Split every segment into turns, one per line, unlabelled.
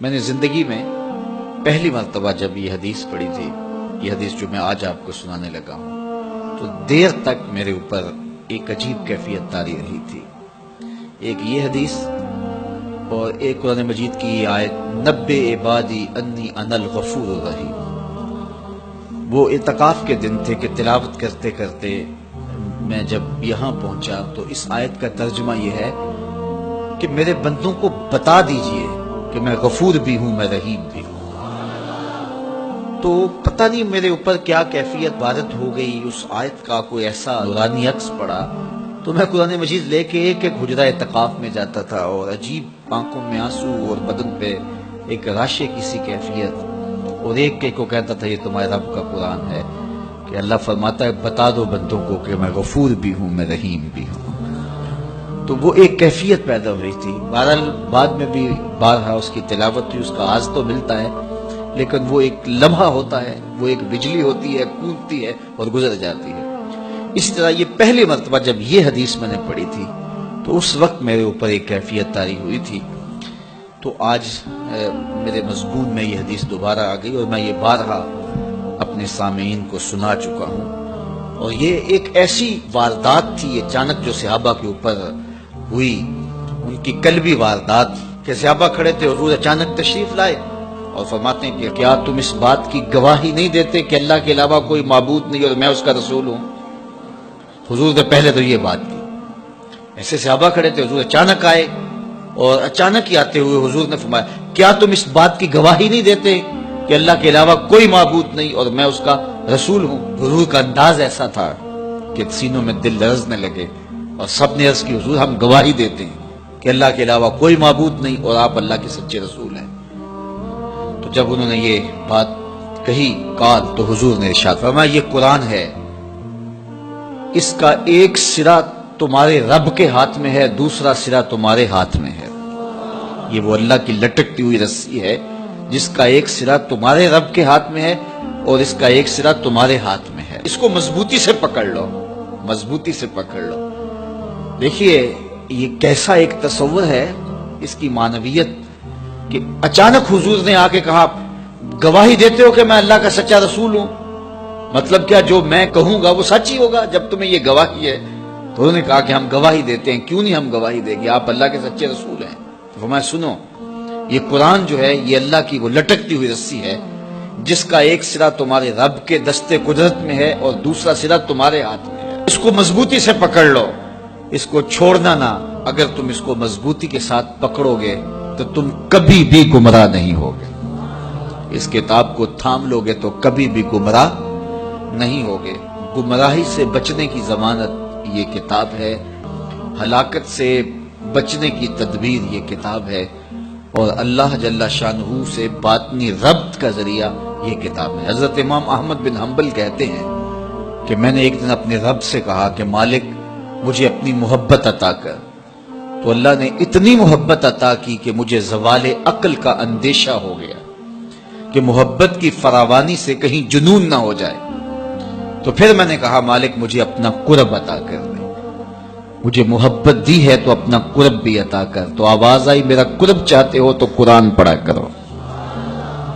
میں نے زندگی میں پہلی مرتبہ جب یہ حدیث پڑھی تھی، یہ حدیث جو میں آج آپ کو سنانے لگا ہوں، تو دیر تک میرے اوپر ایک عجیب کیفیت طاری رہی تھی۔ ایک یہ حدیث اور ایک قرآن مجید کی آیت نبّئ عبادی انی انا الغفور الرحیم۔ وہ اعتکاف کے دن تھے کہ تلاوت کرتے کرتے میں جب یہاں پہنچا تو اس آیت کا ترجمہ یہ ہے کہ میرے بندوں کو بتا دیجئے کہ میں غفور بھی ہوں، میں رحیم بھی ہوں۔ تو پتہ نہیں میرے اوپر کیا کیفیت وارد ہو گئی، اس آیت کا کوئی ایسا نورانی عکس پڑا تو میں قرآن مجید لے کے ایک ایک حجرہ اعتکاف میں جاتا تھا اور عجیب آنکھوں میں آنسو اور بدن پہ ایک راشے کی سی کیفیت، اور ایک کو کہتا تھا یہ تمہارے رب کا قرآن ہے کہ اللہ فرماتا ہے بتا دو بندوں کو کہ میں غفور بھی ہوں، میں رحیم بھی ہوں۔ تو وہ ایک کیفیت پیدا ہوئی تھی۔ بہرحال بعد میں بھی بارہا اس کی تلاوت ہوئی، اس کا آواز تو ملتا ہے، لیکن وہ ایک لمحہ ہوتا ہے، وہ ایک بجلی ہوتی ہے، کودتی ہے اور گزر جاتی ہے۔ اسی طرح یہ پہلی مرتبہ جب یہ حدیث میں نے پڑھی تھی تو اس وقت میرے اوپر ایک کیفیت طاری ہوئی تھی۔ تو آج میرے مضمون میں یہ حدیث دوبارہ آ گئی اور میں یہ بارہا اپنے سامعین کو سنا چکا ہوں، اور یہ ایک ایسی واردات تھی اچانک جو صحابہ کے اوپر ہوئی، ان کی قلبی واردات کہ صحابہ کھڑے تھے، حضور اچانک تشریف لائے اور فرماتے ہیں کہ کیا تم اس بات کی گواہی نہیں دیتے کہ اللہ کے علاوہ کوئی معبود نہیں اور میں اس کا رسول ہوں؟ حضور نے پہلے تو یہ بات کی، ایسے صحابہ کھڑے تھے، حضور اچانک آئے اور اچانک ہی آتے ہوئے حضور نے فرمایا کیا تم اس بات کی گواہی نہیں دیتے کہ اللہ کے علاوہ کوئی معبود نہیں اور میں اس کا رسول ہوں؟ حضور کا انداز ایسا تھا کہ سینوں میں دل لرزنے لگے اور سب نے عرض کی حضور ہم گواہی دیتے ہیں کہ اللہ کے علاوہ کوئی معبود نہیں اور آپ اللہ کے سچے رسول ہیں۔ تو جب انہوں نے یہ بات کہی قال، تو حضور نے ارشاد فرمایا یہ قرآن ہے، اس کا ایک سرا تمہارے رب کے ہاتھ میں ہے، دوسرا سرا تمہارے ہاتھ میں ہے۔ یہ وہ اللہ کی لٹکتی ہوئی رسی ہے جس کا ایک سرا تمہارے رب کے ہاتھ میں ہے اور اس کا ایک سرا تمہارے ہاتھ میں ہے، اس کو مضبوطی سے پکڑ لو، مضبوطی سے پکڑ لو۔ دیکھیے یہ کیسا ایک تصور ہے اس کی معنویت کہ اچانک حضور نے آ کے کہا گواہی دیتے ہو کہ میں اللہ کا سچا رسول ہوں، مطلب کیا جو میں کہوں گا وہ سچ ہی ہوگا جب تمہیں یہ گواہی ہے؟ تو انہوں نے کہا کہ ہم گواہی دیتے ہیں۔ کیوں نہیں ہم گواہی دیں گے، آپ اللہ کے سچے رسول ہیں۔ تو فرمایا سنو، یہ قرآن جو ہے یہ اللہ کی وہ لٹکتی ہوئی رسی ہے جس کا ایک سرا تمہارے رب کے دستے قدرت میں ہے اور دوسرا سرا تمہارے ہاتھ میں ہے، اس کو مضبوطی سے پکڑ لو، اس کو چھوڑنا نہ۔ اگر تم اس کو مضبوطی کے ساتھ پکڑو گے تو تم کبھی بھی گمراہ نہیں ہوگے، اس کتاب کو تھام لو گے تو کبھی بھی گمراہ نہیں ہوگے۔ گمراہی سے بچنے کی ضمانت یہ کتاب ہے، ہلاکت سے بچنے کی تدبیر یہ کتاب ہے، اور اللہ جل شانہ سے باطنی ربط کا ذریعہ یہ کتاب ہے۔ حضرت امام احمد بن حنبل کہتے ہیں کہ میں نے ایک دن اپنے رب سے کہا کہ مالک مجھے اپنی محبت عطا کر، تو اللہ نے اتنی محبت عطا کی کہ مجھے زوال عقل کا اندیشہ ہو گیا کہ محبت کی فراوانی سے کہیں جنون نہ ہو جائے۔ تو پھر میں نے کہا مالک مجھے اپنا قرب عطا کر دے، مجھے محبت دی ہے تو اپنا قرب بھی عطا کر۔ تو آواز آئی میرا قرب چاہتے ہو تو قرآن پڑھا کرو۔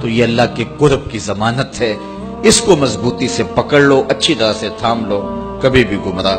تو یہ اللہ کے قرب کی ضمانت ہے، اس کو مضبوطی سے پکڑ لو، اچھی طرح سے تھام لو، کبھی بھی گمراہ